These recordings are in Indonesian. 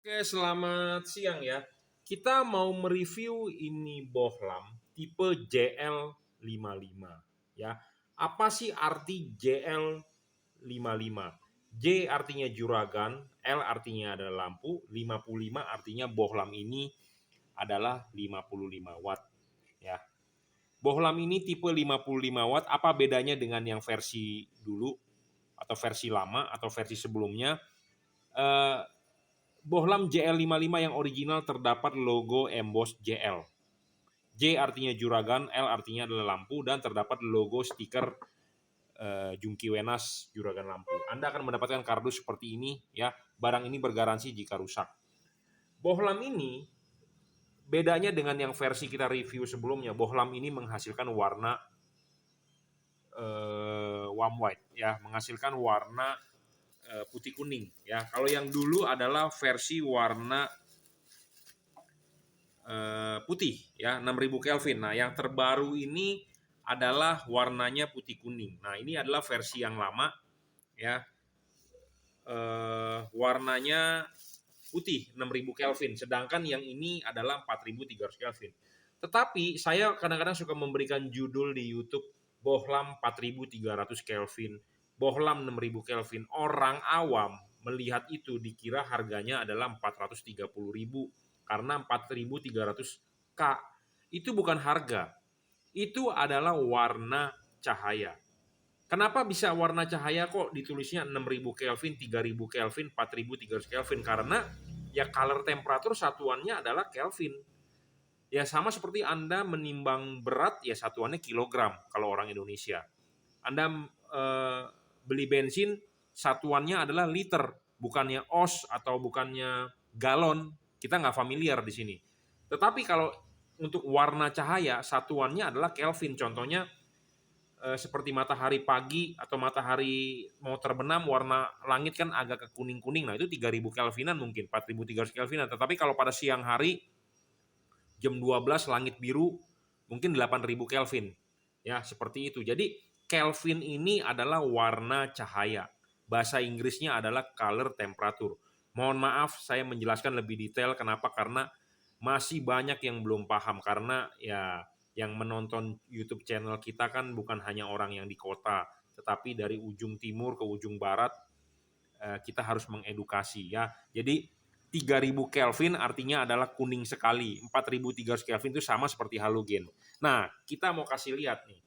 Oke, selamat siang ya. Kita mau mereview ini bohlam tipe JL55 ya. Apa sih arti JL55? J artinya juragan, L artinya adalah lampu, 55 artinya bohlam ini adalah 55 watt ya. Bohlam ini tipe 55 watt, apa bedanya dengan yang versi dulu atau versi lama atau versi sebelumnya? Eh, Bohlam JL55 yang original terdapat logo emboss JL. J artinya juragan, L artinya adalah lampu, dan terdapat logo stiker Jungki Wenas juragan lampu. Anda akan mendapatkan kardus seperti ini ya. Barang ini bergaransi jika rusak. Bohlam ini bedanya dengan yang versi kita review sebelumnya. Bohlam ini menghasilkan warna warm white ya, menghasilkan warna putih kuning ya. Kalau yang dulu adalah versi warna putih ya, 6000 Kelvin. Nah, yang terbaru ini adalah warnanya putih kuning. Nah, ini adalah versi yang lama ya. Warnanya putih 6000 Kelvin, sedangkan yang ini adalah 4300 Kelvin. Tetapi saya kadang-kadang suka memberikan judul di YouTube bohlam 4300 Kelvin, bohlam 6000 Kelvin. Orang awam melihat itu dikira harganya adalah 430.000 karena 4300 K. Itu bukan harga. Itu adalah warna cahaya. Kenapa bisa warna cahaya kok ditulisnya 6000 Kelvin, 3000 Kelvin, 4300 Kelvin? Karena ya color temperatur satuannya adalah Kelvin. Ya sama seperti Anda menimbang berat ya satuannya kilogram kalau orang Indonesia. Anda beli bensin satuannya adalah liter, bukannya oz atau bukannya galon. Kita nggak familiar di sini. Tetapi kalau untuk warna cahaya satuannya adalah Kelvin. Contohnya seperti matahari pagi atau matahari mau terbenam, warna langit kan agak ke kuning-kuning. Nah, itu 3000 Kelvinan mungkin, 4300 Kelvinan. Tetapi kalau pada siang hari jam 12 langit biru mungkin 8000 Kelvin. Ya, seperti itu. Jadi Kelvin ini adalah warna cahaya. Bahasa Inggrisnya adalah color temperature. Mohon maaf saya menjelaskan lebih detail kenapa, karena masih banyak yang belum paham, karena ya yang menonton YouTube channel kita kan bukan hanya orang yang di kota, tetapi dari ujung timur ke ujung barat kita harus mengedukasi ya. Jadi 3000 Kelvin artinya adalah kuning sekali. 4300 Kelvin itu sama seperti halogen. Nah, kita mau kasih lihat nih.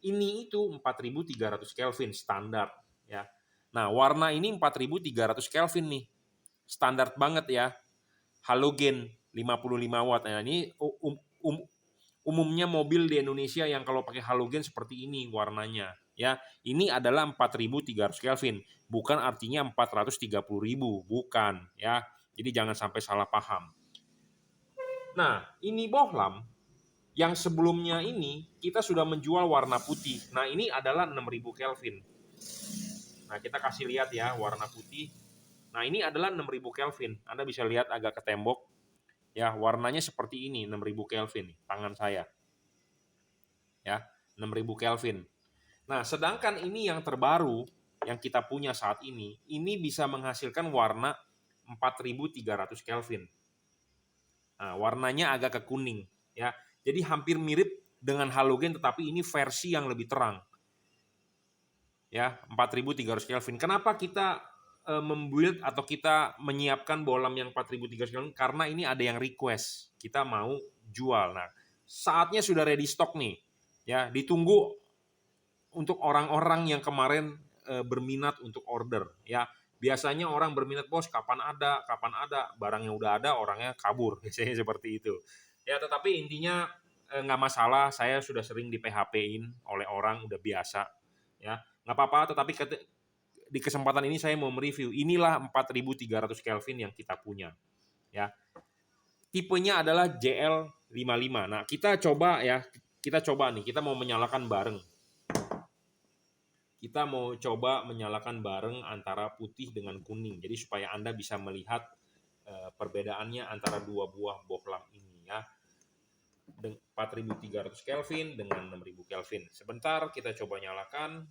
Ini itu 4300 Kelvin standar ya. Nah, warna ini 4300 Kelvin nih. Standar banget ya. Halogen 55 watt. Nah, ini umumnya mobil di Indonesia yang kalau pakai halogen seperti ini warnanya ya. Ini adalah 4300 Kelvin, bukan artinya 430.000, bukan ya. Jadi jangan sampai salah paham. Nah, ini bohlam yang sebelumnya ini kita sudah menjual warna putih. Nah, ini adalah 6000 Kelvin. Nah, kita kasih lihat ya warna putih. Nah, ini adalah 6000 Kelvin. Anda bisa lihat agak ke tembok. Ya, warnanya seperti ini, 6000 Kelvin, tangan saya. Ya, 6000 Kelvin. Nah, sedangkan ini yang terbaru yang kita punya saat ini bisa menghasilkan warna 4300 Kelvin. Nah, warnanya agak ke kuning ya. Jadi hampir mirip dengan halogen, tetapi ini versi yang lebih terang. Ya, 4300 Kelvin. Kenapa kita membuild atau kita menyiapkan bohlam yang 4300 Kelvin? Karena ini ada yang request, kita mau jual. Nah, saatnya sudah ready stock nih. Ya, ditunggu untuk orang-orang yang kemarin berminat untuk order ya. Biasanya orang berminat, bos kapan ada, barangnya udah ada orangnya kabur, biasanya seperti itu ya. Tetapi intinya nggak masalah, saya sudah sering di PHP-in oleh orang, udah biasa ya, nggak apa-apa. Tetapi di kesempatan ini saya mau mereview, inilah 4300 Kelvin yang kita punya ya. Tipenya adalah JL55. Nah, kita coba ya, kita coba nih, kita mau menyalakan bareng. Kita mau coba menyalakan bareng antara putih dengan kuning. Jadi supaya Anda bisa melihat perbedaannya antara dua buah bohlam ini ya. 4300 Kelvin dengan 6000 Kelvin. Sebentar kita coba nyalakan.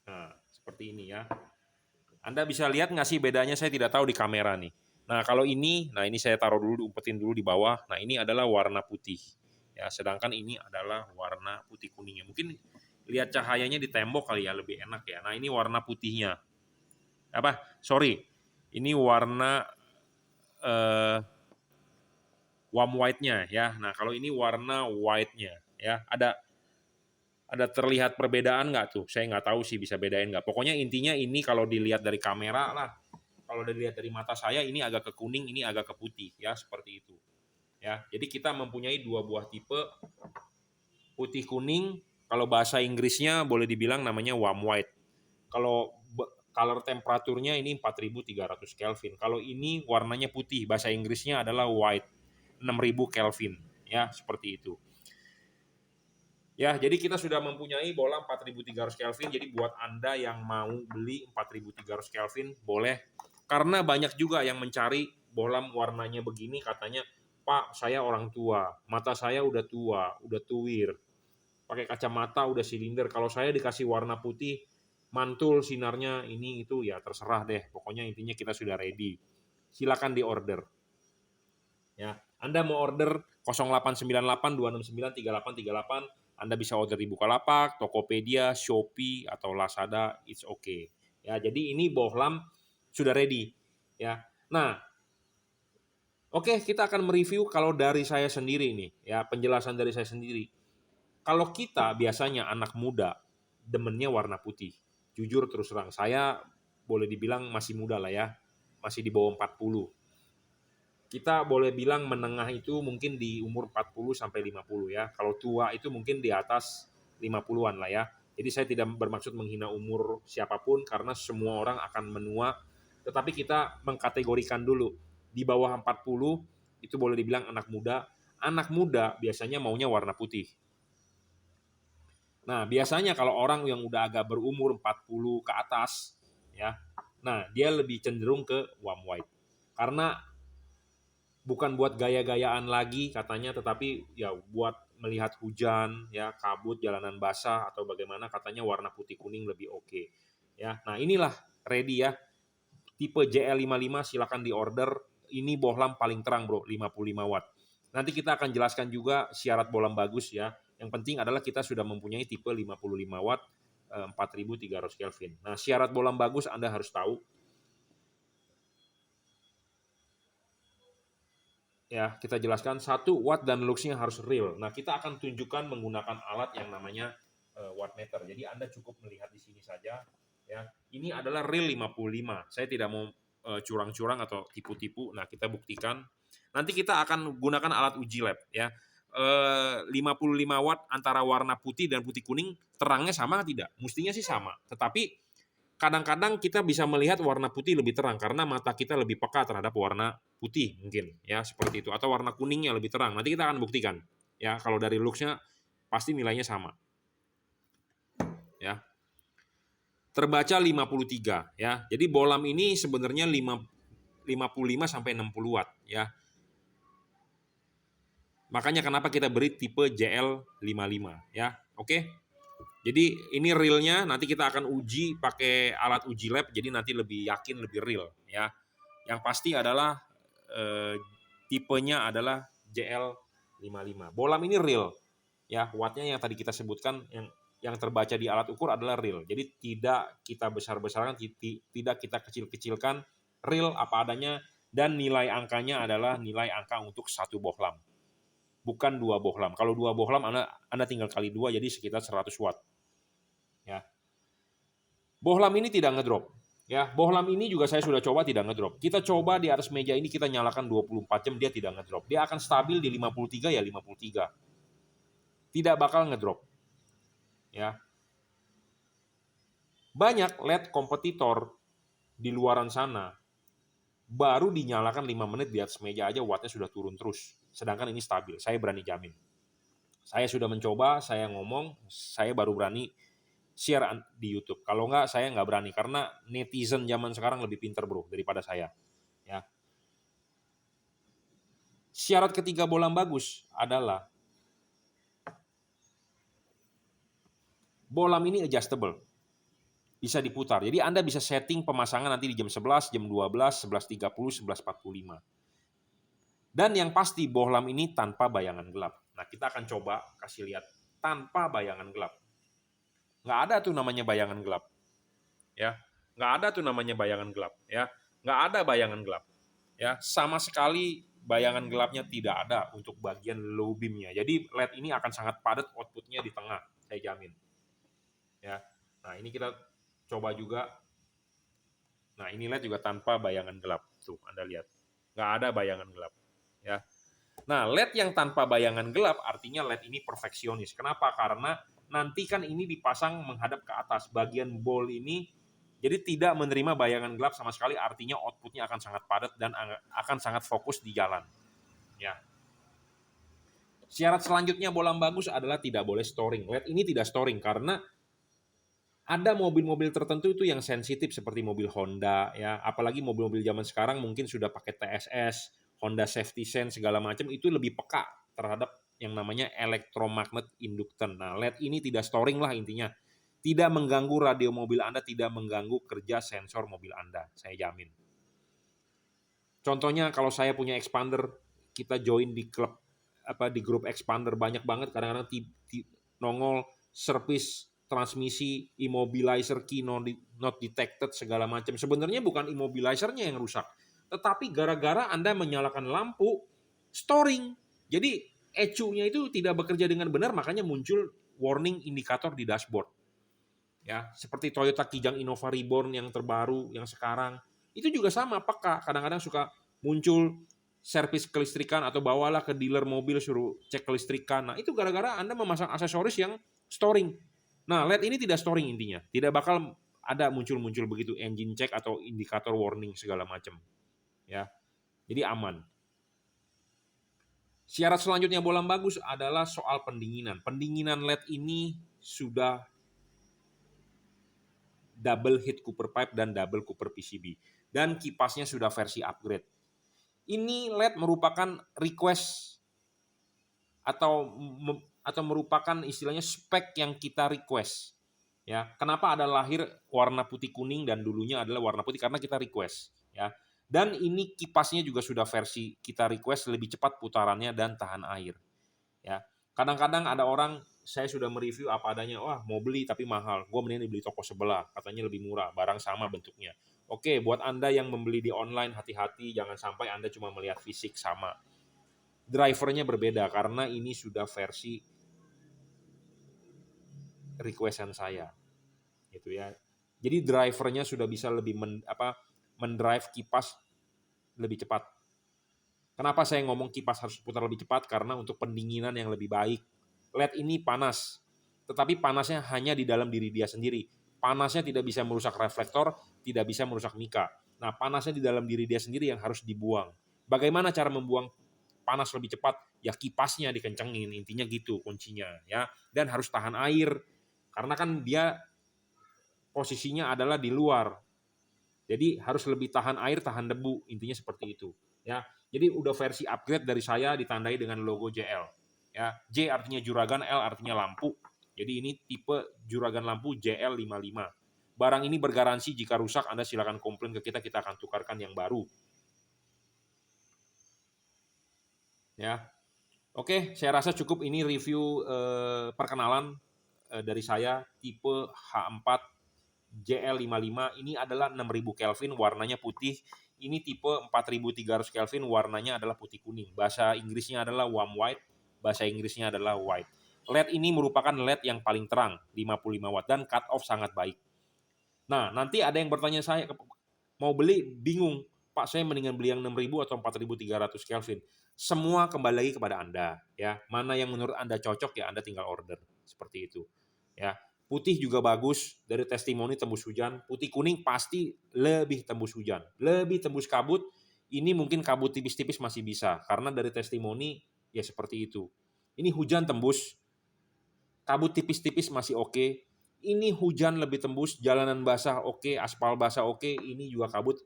Nah, seperti ini ya. Anda bisa lihat nggak sih bedanya? Saya tidak tahu di kamera nih. Nah, kalau ini, nah ini saya taruh dulu, diumpetin dulu di bawah. Nah, ini adalah warna putih. Ya, sedangkan ini adalah warna putih kuningnya. Mungkin lihat cahayanya di tembok kali ya, lebih enak ya. Nah, ini warna putihnya. Apa? Sorry. Ini warna warm white-nya ya. Nah, kalau ini warna white-nya ya. Ada terlihat perbedaan nggak tuh? Saya nggak tahu sih bisa bedain nggak. Pokoknya intinya ini kalau dilihat dari kamera lah, kalau dilihat dari mata saya ini agak ke kuning, ini agak ke putih ya, seperti itu. Ya, jadi kita mempunyai dua buah tipe putih kuning. Kalau bahasa Inggrisnya boleh dibilang namanya warm white. Kalau color temperaturnya ini 4300 Kelvin. Kalau ini warnanya putih, bahasa Inggrisnya adalah white, 6000 Kelvin. Ya, seperti itu. Ya, jadi kita sudah mempunyai bola 4300 Kelvin. Jadi buat Anda yang mau beli 4300 Kelvin boleh. Karena banyak juga yang mencari bola warnanya begini, katanya, "Pak, saya orang tua, mata saya udah tua, udah tuwir. Pakai kacamata udah silinder. Kalau saya dikasih warna putih, mantul sinarnya ini itu ya terserah deh. Pokoknya intinya kita sudah ready. Silakan di order." Ya, Anda mau order 0898 269 3838, Anda bisa order di Bukalapak, Tokopedia, Shopee atau Lazada, it's okay. Ya, jadi ini bohlam sudah ready. Ya. Nah, oke, kita akan mereview kalau dari saya sendiri nih, ya, penjelasan dari saya sendiri. Kalau kita biasanya anak muda demennya warna putih. Jujur terus terang, saya boleh dibilang masih muda lah ya. Masih di bawah 40. Kita boleh bilang menengah itu mungkin di umur 40 sampai 50 ya. Kalau tua itu mungkin di atas 50-an lah ya. Jadi saya tidak bermaksud menghina umur siapapun karena semua orang akan menua, tetapi kita mengkategorikan dulu. Di bawah 40 itu boleh dibilang anak muda. Anak muda biasanya maunya warna putih. Nah, biasanya kalau orang yang udah agak berumur 40 ke atas ya. Nah, dia lebih cenderung ke warm white. Karena bukan buat gaya-gayaan lagi katanya, tetapi ya buat melihat hujan, ya kabut, jalanan basah atau bagaimana, katanya warna putih kuning lebih oke. Ya, nah inilah ready ya. Tipe JL55 silakan di order. Ini bohlam paling terang bro, 55 watt. Nanti kita akan jelaskan juga syarat bohlam bagus ya. Yang penting adalah kita sudah mempunyai tipe 55 watt 4300 Kelvin. Nah, syarat bohlam bagus Anda harus tahu. Ya, kita jelaskan 1 watt dan luxnya harus real. Nah, kita akan tunjukkan menggunakan alat yang namanya wattmeter. Jadi Anda cukup melihat di sini saja ya. Ini adalah real 55. Saya tidak mau curang-curang atau tipu-tipu. Nah, kita buktikan. Nanti kita akan gunakan alat uji lab ya. 55 watt antara warna putih dan putih kuning terangnya sama tidak? Mestinya sih sama. Tetapi kadang-kadang kita bisa melihat warna putih lebih terang karena mata kita lebih peka terhadap warna putih mungkin ya, seperti itu, atau warna kuningnya lebih terang. Nanti kita akan buktikan ya, kalau dari looks-nya pasti nilainya sama ya. Terbaca 53 ya. Jadi bohlam ini sebenarnya 55 sampai 60 watt ya. Makanya kenapa kita beri tipe JL55 ya. Oke. Jadi ini realnya, nanti kita akan uji pakai alat uji lab, jadi nanti lebih yakin, lebih real ya. Yang pasti adalah tipenya adalah JL55. Bohlam ini real ya, wattnya yang tadi kita sebutkan, yang terbaca di alat ukur adalah real. Jadi tidak kita besar-besarkan, tidak kita kecil-kecilkan, real apa adanya, dan nilai angkanya adalah nilai angka untuk 1 bohlam. Bukan 2 bohlam. Kalau 2 bohlam Anda tinggal kali 2 jadi sekitar 100 watt. Ya. Bohlam ini tidak ngedrop. Ya, bohlam ini juga saya sudah coba tidak ngedrop. Kita coba di atas meja ini kita nyalakan 24 jam dia tidak ngedrop. Dia akan stabil di 53 ya 53. Tidak bakal ngedrop. Ya. Banyak LED kompetitor di luaran sana baru dinyalakan 5 menit di atas meja aja wattnya sudah turun terus. Sedangkan ini stabil. Saya berani jamin. Saya sudah mencoba, saya ngomong, saya baru berani share di YouTube. Kalau enggak, saya nggak berani karena netizen zaman sekarang lebih pintar bro daripada saya. Ya. Syarat ketiga bohlam bagus adalah bohlam ini adjustable. bisa diputar. Jadi Anda bisa setting pemasangan nanti di jam 11, jam 12, 11.30, 11.45. Dan yang pasti bohlam ini tanpa bayangan gelap. Nah, kita akan coba kasih lihat tanpa bayangan gelap. Nggak ada tuh namanya bayangan gelap. Ya, nggak ada tuh namanya bayangan gelap. Ya, nggak ada bayangan gelap. Ya, sama sekali bayangan gelapnya tidak ada untuk bagian low beam-nya. Jadi LED ini akan sangat padat output-nya di tengah, saya jamin. Ya, nah ini kita coba juga. Nah, ini LED juga tanpa bayangan gelap. Tuh, Anda lihat. Nggak ada bayangan gelap. Ya. Nah, LED yang tanpa bayangan gelap artinya LED ini perfeksionis. Kenapa? Karena nanti kan ini dipasang menghadap ke atas. Bagian ball ini jadi tidak menerima bayangan gelap sama sekali, artinya outputnya akan sangat padat dan akan sangat fokus di jalan. Ya. Syarat selanjutnya bohlam bagus adalah tidak boleh storing. LED ini tidak storing karena ada mobil-mobil tertentu itu yang sensitif seperti mobil Honda, ya, apalagi mobil-mobil zaman sekarang mungkin sudah pakai TSS, Honda Safety Sense segala macam, itu lebih peka terhadap yang namanya electromagnet inductance. Nah, LED ini tidak storing lah intinya. Tidak mengganggu radio mobil Anda, tidak mengganggu kerja sensor mobil Anda, saya jamin. Contohnya kalau saya punya expander, kita join di klub di grup expander banyak banget, kadang-kadang nongol service transmisi, immobilizer key not detected segala macam. Sebenarnya bukan immobilizernya yang rusak, tetapi gara-gara Anda menyalakan lampu storing. Jadi ECU-nya itu tidak bekerja dengan benar, makanya muncul warning indikator di dashboard. Ya, seperti Toyota Kijang Innova Reborn yang terbaru yang sekarang itu juga sama, peka. Kadang-kadang suka muncul servis kelistrikan atau bawalah ke dealer mobil suruh cek kelistrikan. Nah, itu gara-gara Anda memasang aksesoris yang storing. Nah, LED ini tidak storing intinya. Tidak bakal ada muncul-muncul begitu engine check atau indikator warning segala macam. Ya. Jadi aman. Syarat selanjutnya bohlam bagus adalah soal pendinginan. Pendinginan LED ini sudah double heat cooper pipe dan double cooper PCB. Dan kipasnya sudah versi upgrade. Ini LED merupakan request atau merupakan istilahnya spek yang kita request. Ya, kenapa ada lahir warna putih kuning dan dulunya adalah warna putih karena kita request, ya. Dan ini kipasnya juga sudah versi kita request, lebih cepat putarannya dan tahan air. Ya. Kadang-kadang ada orang, saya sudah mereview apa adanya, wah mau beli tapi mahal, gue mending beli toko sebelah, katanya lebih murah, barang sama bentuknya. Oke, buat Anda yang membeli di online, hati-hati, jangan sampai Anda cuma melihat fisik sama. Drivernya berbeda karena ini sudah versi requestan saya, gitu ya. Jadi drivernya sudah bisa lebih mendrive kipas lebih cepat. Kenapa saya ngomong kipas harus putar lebih cepat? Karena untuk pendinginan yang lebih baik. LED ini panas, tetapi panasnya hanya di dalam diri dia sendiri. Panasnya tidak bisa merusak reflektor, tidak bisa merusak mika. Nah, panasnya di dalam diri dia sendiri yang harus dibuang. Bagaimana cara membuang panas lebih cepat? Ya kipasnya dikencengin, intinya gitu kuncinya, ya. Dan harus tahan air, karena kan dia posisinya adalah di luar. Jadi harus lebih tahan air, tahan debu, intinya seperti itu, ya. Jadi udah versi upgrade dari saya ditandai dengan logo JL. Ya, J artinya juragan, L artinya lampu. Jadi ini tipe juragan lampu JL55. Barang ini bergaransi, jika rusak Anda silakan komplain ke kita akan tukarkan yang baru. Ya. Oke, saya rasa cukup ini review perkenalan dari saya tipe H4 JL55. Ini adalah 6000 Kelvin, warnanya putih. Ini tipe 4300 Kelvin, warnanya adalah putih kuning. Bahasa Inggrisnya adalah warm white, bahasa Inggrisnya adalah white. LED ini merupakan LED yang paling terang, 55 watt, dan cut off sangat baik. Nah, nanti ada yang bertanya saya, mau beli bingung, Pak saya mendingan beli yang 6000 atau 4300 Kelvin. Semua kembali lagi kepada Anda, ya. Mana yang menurut Anda cocok ya Anda tinggal order, seperti itu. Ya. Putih juga bagus, dari testimoni tembus hujan. Putih kuning pasti lebih tembus hujan, lebih tembus kabut. Ini mungkin kabut tipis-tipis masih bisa, karena dari testimoni ya seperti itu. Ini hujan tembus, kabut tipis-tipis masih oke. Ini hujan lebih tembus, jalanan basah oke, aspal basah oke. Ini juga kabut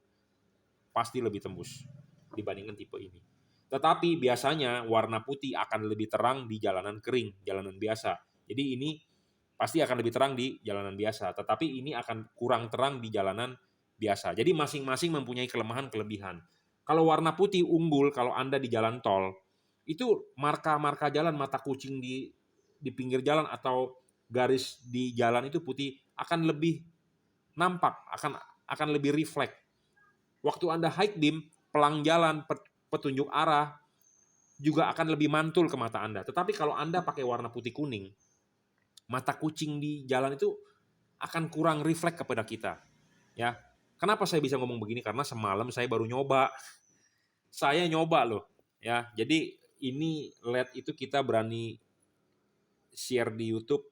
pasti lebih tembus dibandingkan tipe ini. Tetapi biasanya warna putih akan lebih terang di jalanan kering, jalanan biasa. Jadi ini pasti akan lebih terang di jalanan biasa, tetapi ini akan kurang terang di jalanan biasa. Jadi masing-masing mempunyai kelemahan-kelebihan. Kalau warna putih unggul kalau Anda di jalan tol, itu marka-marka jalan, mata kucing di pinggir jalan atau garis di jalan itu putih akan lebih nampak, akan lebih refleks. Waktu Anda high beam, pelang jalan, petunjuk arah juga akan lebih mantul ke mata Anda. Tetapi kalau Anda pakai warna putih kuning, mata kucing di jalan itu akan kurang refleks kepada kita. Ya, kenapa saya bisa ngomong begini? Karena semalam saya baru nyoba. Saya nyoba loh. Ya, jadi ini LED itu kita berani share di YouTube,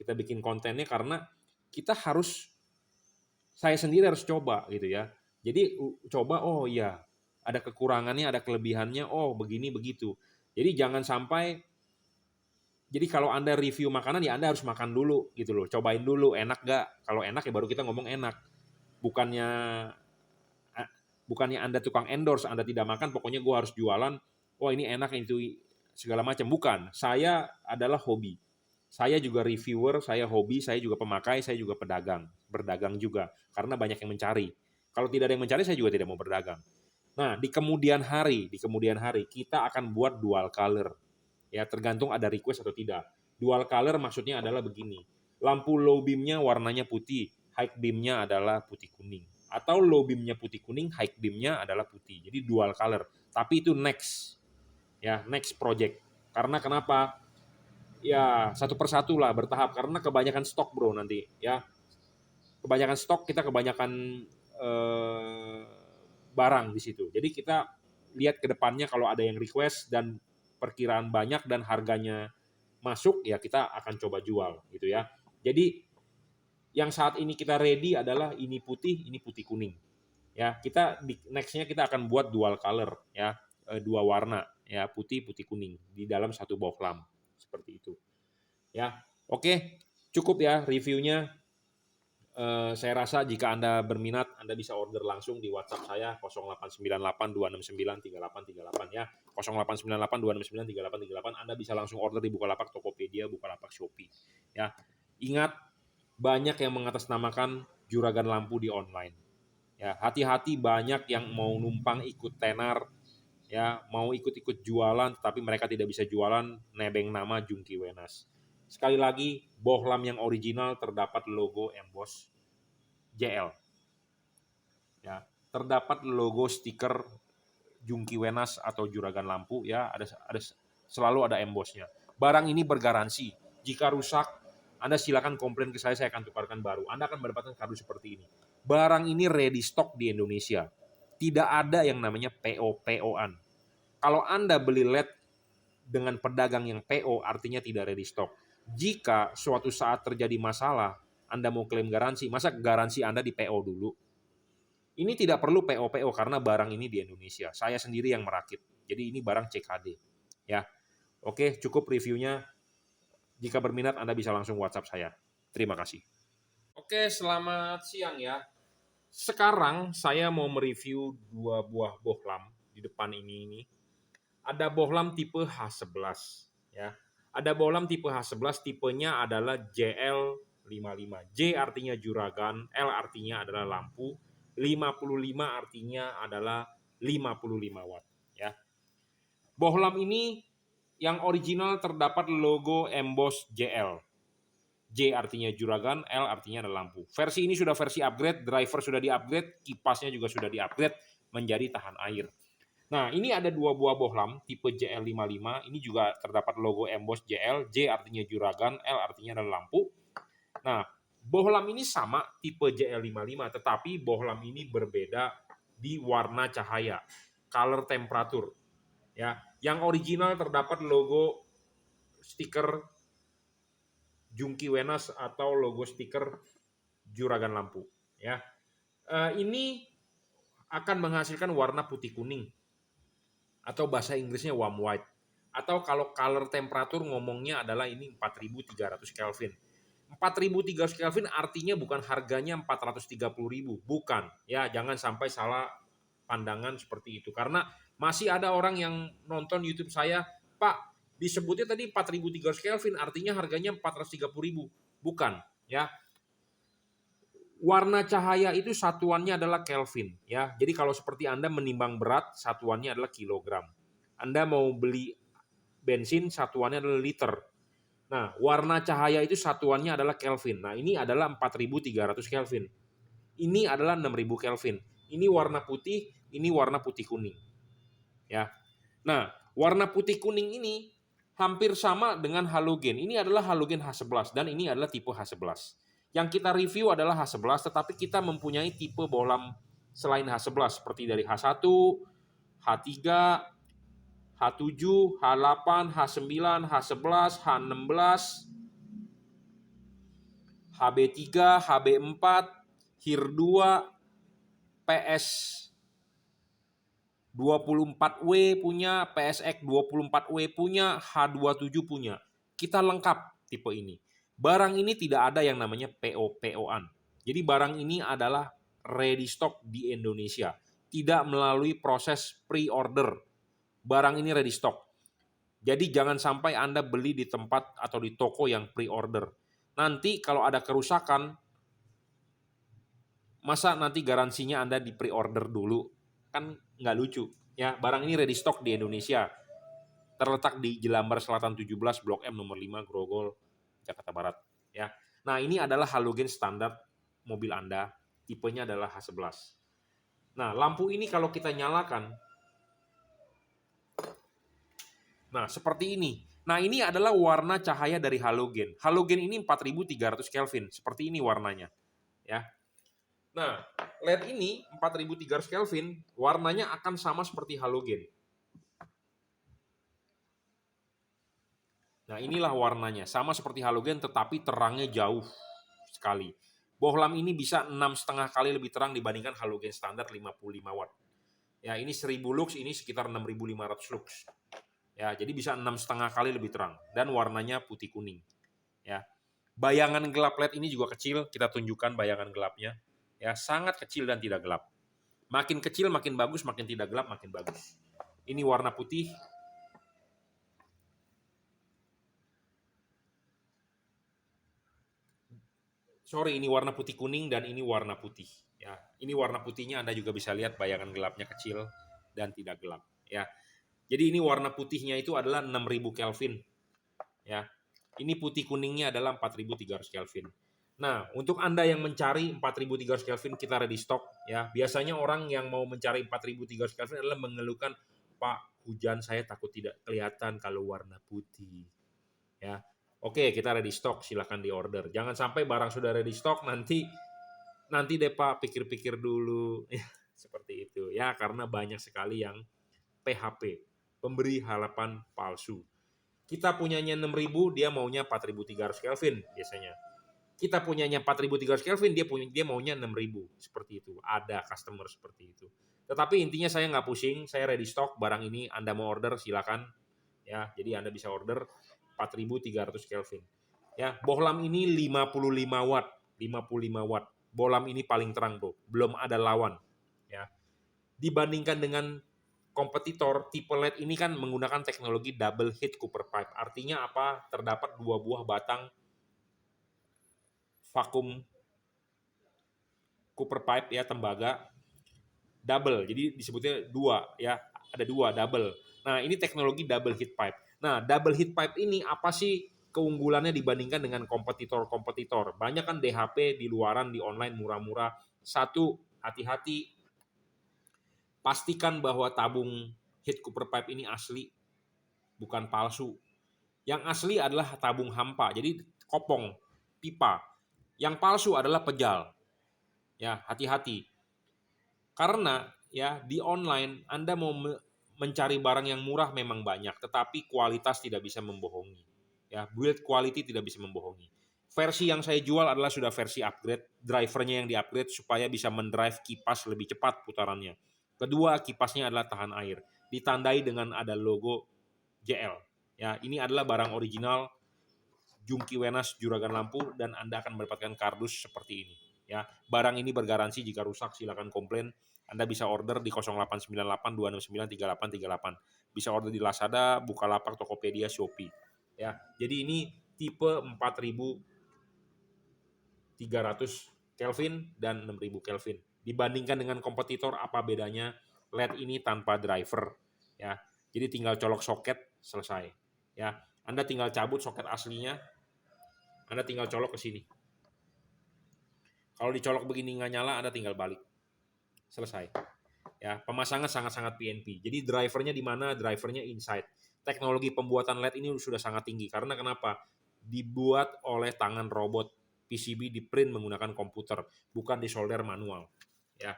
kita bikin kontennya karena kita harus, saya sendiri harus coba gitu ya. Jadi coba, oh iya, ada kekurangannya, ada kelebihannya, oh begini begitu. Jadi jangan sampai, jadi kalau Anda review makanan ya Anda harus makan dulu gitu loh, cobain dulu enak gak. Kalau enak ya baru kita ngomong enak. Bukannya bukannya Anda tukang endorse, Anda tidak makan, pokoknya gue harus jualan, oh ini enak itu segala macam. Bukan, saya adalah hobi. Saya juga reviewer, saya hobi, saya juga pemakai, saya juga pedagang, berdagang juga, karena banyak yang mencari. Kalau tidak ada yang mencari, saya juga tidak mau berdagang. Nah, di kemudian hari kita akan buat dual color. Ya, tergantung ada request atau tidak. Dual color maksudnya adalah begini. Lampu low beam-nya warnanya putih, high beam-nya adalah putih kuning. Atau low beam-nya putih kuning, high beam-nya adalah putih. Jadi dual color. Tapi itu next. Ya, next project. Karena kenapa? Ya satu persatu lah, bertahap, karena kebanyakan stok bro nanti ya, kebanyakan stok, kita kebanyakan barang di situ. Jadi kita lihat ke depannya, kalau ada yang request dan perkiraan banyak dan harganya masuk, ya kita akan coba jual gitu ya. Jadi yang saat ini kita ready adalah ini putih kuning ya. Kita di nextnya kita akan buat dual color ya, dua warna ya, putih kuning di dalam satu bohlam seperti itu. Ya, oke, cukup ya reviewnya. Saya rasa jika Anda berminat, Anda bisa order langsung di WhatsApp saya 0898 269 3838 ya. 0898 269 3838. Anda bisa langsung order di Bukalapak, Tokopedia, Bukalapak, Shopee. Ya, ingat, banyak yang mengatasnamakan juragan lampu di online. Ya, hati-hati, banyak yang mau numpang ikut tenar, ya, mau ikut-ikut jualan, tapi mereka tidak bisa jualan, nebeng nama Jungki Wenas. Sekali lagi, bohlam yang original terdapat logo emboss JL. Ya, terdapat logo stiker Jungki Wenas atau juragan lampu ya, ada selalu ada embossnya. Barang ini bergaransi. Jika rusak, Anda silakan komplain ke saya akan tukarkan baru. Anda akan mendapatkan kado seperti ini. Barang ini ready stock di Indonesia. Tidak ada yang namanya PO-PO-an. Kalau Anda beli LED dengan pedagang yang PO, artinya tidak ready stock. Jika suatu saat terjadi masalah, Anda mau klaim garansi, masa garansi Anda di PO dulu? Ini tidak perlu PO-PO karena barang ini di Indonesia. Saya sendiri yang merakit. Jadi ini barang CKD. Ya, oke, cukup reviewnya. Jika berminat, Anda bisa langsung WhatsApp saya. Terima kasih. Oke, selamat siang ya. Sekarang saya mau mereview dua buah bohlam di depan ini. Ada bohlam tipe H11 ya. Ada bohlam tipe H11, tipenya adalah JL55. J artinya juragan, L artinya adalah lampu, 55 artinya adalah 55 watt ya. Bohlam ini yang original terdapat logo emboss JL. J artinya juragan, L artinya adalah lampu. Versi ini sudah versi upgrade, driver sudah di-upgrade, kipasnya juga sudah di-upgrade menjadi tahan air. Nah, ini ada dua buah bohlam tipe JL55. Ini juga terdapat logo emboss JL. J artinya juragan, L artinya adalah lampu. Nah, bohlam ini sama tipe JL55, tetapi bohlam ini berbeda di warna cahaya, color temperatur. Ya, yang original terdapat logo stiker Jungki Wenas atau logo stiker juragan lampu. Ya, ini akan menghasilkan warna putih kuning, atau bahasa Inggrisnya warm white. Atau kalau color temperatur ngomongnya adalah ini 4300 Kelvin. 4300 Kelvin artinya bukan harganya 430.000, bukan. Ya, jangan sampai salah pandangan seperti itu. Karena masih ada orang yang nonton YouTube saya, Pak, disebutnya tadi 4.300 Kelvin, artinya harganya 430.000. Bukan, ya. Warna cahaya itu satuannya adalah Kelvin, ya. Jadi kalau seperti Anda menimbang berat, satuannya adalah kilogram. Anda mau beli bensin, satuannya adalah liter. Nah, warna cahaya itu satuannya adalah Kelvin. Nah, ini adalah 4.300 Kelvin. Ini adalah 6.000 Kelvin. Ini warna putih, ini warna putih kuning. Ya. Nah, warna putih kuning ini hampir sama dengan halogen. Ini adalah halogen H11 dan ini adalah tipe H11. Yang kita review adalah H11, tetapi kita mempunyai tipe bohlam selain H11 seperti dari H1, H3, H7, H8, H9, H11, H16, HB3, HB4, HIR2, PS 24W punya, PSX 24W punya, H27 punya. Kita lengkap tipe ini. Barang ini tidak ada yang namanya PO-PO-an. Jadi barang ini adalah ready stock di Indonesia. Tidak melalui proses pre-order. Barang ini ready stock. Jadi jangan sampai Anda beli di tempat atau di toko yang pre-order. Nanti kalau ada kerusakan, masa nanti garansinya Anda di pre-order dulu? Kan nggak lucu. Ya, barang ini ready stock di Indonesia. Terletak di Jelambar Selatan 17, Blok M nomor 5, Grogol, Jakarta Barat. Ya. Nah, ini adalah halogen standar mobil Anda. Tipenya adalah H11. Nah, lampu ini kalau kita nyalakan, nah seperti ini. Nah, ini adalah warna cahaya dari halogen. Halogen ini 4.300 Kelvin. Seperti ini warnanya. Ya. Nah, LED ini 4.300 Kelvin, warnanya akan sama seperti halogen. Nah, inilah warnanya, sama seperti halogen tetapi terangnya jauh sekali. Bohlam ini bisa 6,5 kali lebih terang dibandingkan halogen standar 55 watt. Ya, ini 1000 lux, ini sekitar 6.500 lux. Ya, jadi bisa 6,5 kali lebih terang dan warnanya putih kuning. Ya. Bayangan gelap LED ini juga kecil, kita tunjukkan bayangan gelapnya. Ya, sangat kecil dan tidak gelap. Makin kecil makin bagus, makin tidak gelap makin bagus. Ini warna putih. Sorry, ini warna putih kuning dan ini warna putih. Ya, ini warna putihnya Anda juga bisa lihat bayangan gelapnya kecil dan tidak gelap. Ya, jadi ini warna putihnya itu adalah 6.000 Kelvin. Ya, ini putih kuningnya adalah 4.300 Kelvin. Nah, untuk Anda yang mencari 4.300 Kelvin, kita ready stock. Ya, biasanya orang yang mau mencari 4.300 Kelvin adalah mengeluhkan, Pak, hujan saya takut tidak kelihatan kalau warna putih. Ya, oke, kita ready stock, silahkan di order. Jangan sampai barang sudah ready stock nanti deh Pak pikir-pikir dulu. Ya, seperti itu ya, karena banyak sekali yang PHP, pemberi harapan palsu. Kita punyanya 6.000, dia maunya 4.300 Kelvin biasanya. Kita punyanya 4.300 Kelvin, dia maunya 6.000. Seperti itu. Ada customer seperti itu. Tetapi intinya saya nggak pusing, saya ready stock barang ini. Anda mau order silakan. Ya, jadi Anda bisa order 4.300 Kelvin. Ya, bohlam ini 55 watt, 55 watt. Bohlam ini paling terang, Bro. Belum ada lawan. Ya. Dibandingkan dengan kompetitor, tipe LED ini kan menggunakan teknologi double heat copper pipe. Artinya apa? Terdapat 2 buah batang vakum copper pipe ya, tembaga double. Jadi disebutnya 2 ya, ada 2 double. Nah, ini teknologi double heat pipe. Nah, double heat pipe ini apa sih keunggulannya dibandingkan dengan kompetitor-kompetitor? Banyak kan DHP di luaran, di online murah-murah. Satu, hati-hati, pastikan bahwa tabung heat copper pipe ini asli, bukan palsu. Yang asli adalah tabung hampa, jadi kopong, pipa. Yang palsu adalah pejal. Ya, hati-hati. Karena ya di online Anda mau mencari barang yang murah memang banyak, tetapi kualitas tidak bisa membohongi. Ya, build quality tidak bisa membohongi. Versi yang saya jual adalah sudah versi upgrade, drivernya yang di-upgrade supaya bisa mendrive kipas lebih cepat putarannya. Kedua, kipasnya adalah tahan air, ditandai dengan ada logo JL. Ya, ini adalah barang original Jungki Wenas Juragan Lampu dan Anda akan mendapatkan kardus seperti ini. Ya, barang ini bergaransi, jika rusak silakan komplain. Anda bisa order di 0898 269 3838. Bisa order di Lazada, Bukalapak, Tokopedia, Shopee. Ya, jadi ini tipe 4300 Kelvin dan 6000 Kelvin. Dibandingkan dengan kompetitor, apa bedanya? LED ini tanpa driver, ya. Jadi tinggal colok soket, selesai. Ya, Anda tinggal cabut soket aslinya, Anda tinggal colok ke sini. Kalau dicolok begini nggak nyala, Anda tinggal balik. Selesai. Ya, pemasangan sangat-sangat PNP. Jadi drivernya di mana? Drivernya inside. Teknologi pembuatan LED ini sudah sangat tinggi. Karena kenapa? Dibuat oleh tangan robot. PCB di print menggunakan komputer, bukan disolder manual. Ya.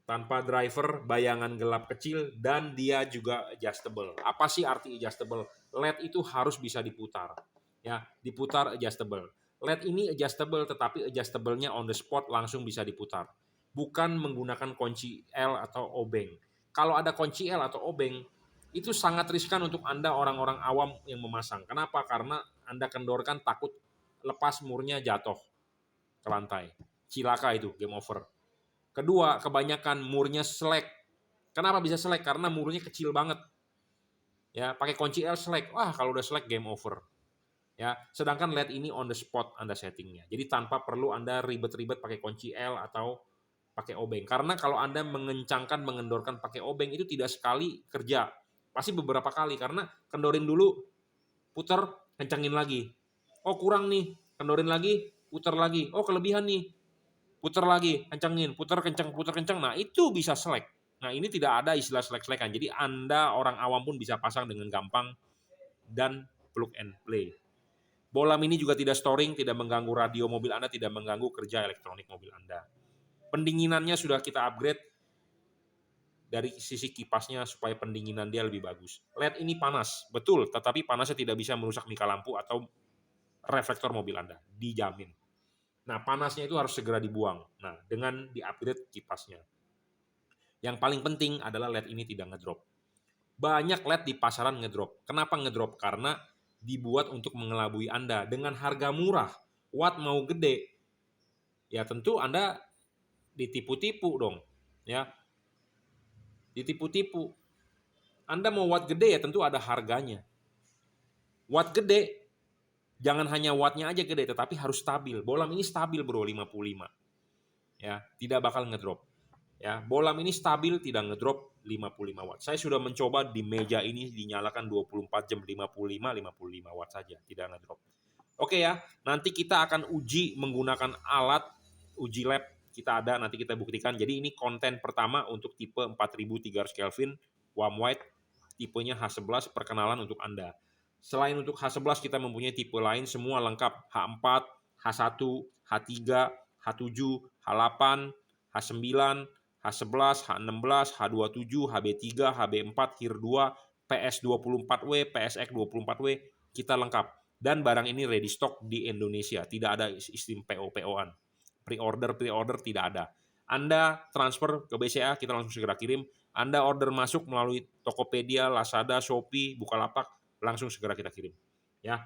Tanpa driver, bayangan gelap kecil, dan dia juga adjustable. Apa sih arti adjustable? LED itu harus bisa diputar. Ya, diputar adjustable. LED ini adjustable, tetapi adjustable-nya on the spot, langsung bisa diputar. Bukan menggunakan kunci L atau obeng. Kalau ada kunci L atau obeng, itu sangat riskan untuk Anda orang-orang awam yang memasang. Kenapa? Karena Anda kendorkan, takut lepas murnya jatuh ke lantai. Cilaka itu, game over. Kedua, kebanyakan murnya selek. Kenapa bisa selek? Karena murnya kecil banget. Ya, pakai kunci L selek. Wah, kalau udah selek game over. Ya, sedangkan LED ini on the spot Anda settingnya. Jadi tanpa perlu Anda ribet-ribet pakai kunci L atau pakai obeng. Karena kalau Anda mengencangkan, mengendorkan pakai obeng itu tidak sekali kerja. Pasti beberapa kali karena kendorin dulu, puter, kencangin lagi. Oh, kurang nih, kendorin lagi, puter lagi. Oh, kelebihan nih, puter lagi, kencangin, puter kencang. Nah, itu bisa selek. Nah, ini tidak ada istilah selek-selekan. Jadi Anda orang awam pun bisa pasang dengan gampang dan plug and play. Bolam ini juga tidak storing, tidak mengganggu radio mobil Anda, tidak mengganggu kerja elektronik mobil Anda. Pendinginannya sudah kita upgrade dari sisi kipasnya supaya pendinginan dia lebih bagus. LED ini panas, betul, tetapi panasnya tidak bisa merusak mika lampu atau reflektor mobil Anda, dijamin. Nah, panasnya itu harus segera dibuang. Nah, dengan di-upgrade kipasnya. Yang paling penting adalah LED ini tidak ngedrop. Banyak LED di pasaran ngedrop. Kenapa ngedrop? Karena dibuat untuk mengelabui Anda dengan harga murah. Watt mau gede, ya tentu Anda ditipu-tipu dong, ya. Ditipu-tipu. Anda mau watt gede ya tentu ada harganya. Watt gede, jangan hanya wattnya aja gede, tetapi harus stabil. Bolam ini stabil bro, 55. Ya, tidak bakal ngedrop. Ya, bolam ini stabil, tidak ngedrop 55 watt. Saya sudah mencoba di meja ini dinyalakan 24 jam 55 watt saja, tidak ngedrop. Oke ya, nanti kita akan uji menggunakan alat uji lab kita ada, nanti kita buktikan. Jadi ini konten pertama untuk tipe 4300 Kelvin warm white, tipenya H11, perkenalan untuk Anda. Selain untuk H11 kita mempunyai tipe lain semua lengkap, H4, H1, H3, H7, H8, H9, H11, H16, H27, HB3, HB4, HIR2, PS24W, PSX 24W, kita lengkap. Dan barang ini ready stock di Indonesia, tidak ada sistem PO-PO-an. Pre-order tidak ada. Anda transfer ke BCA, kita langsung segera kirim. Anda order masuk melalui Tokopedia, Lazada, Shopee, Bukalapak, langsung segera kita kirim. Ya.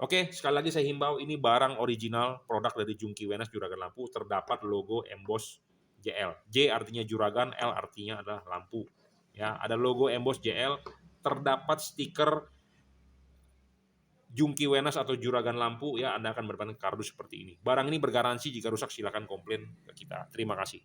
Oke, sekali lagi saya himbau, ini barang original, produk dari Jungki Wenas Juragan Lampu, terdapat logo emboss JL. J artinya juragan, L artinya adalah lampu. Ya, ada logo emboss JL, terdapat stiker Jungki Wenas atau Juragan Lampu, ya Anda akan mendapatkan kardus seperti ini. Barang ini bergaransi, jika rusak silakan komplain ke kita. Terima kasih.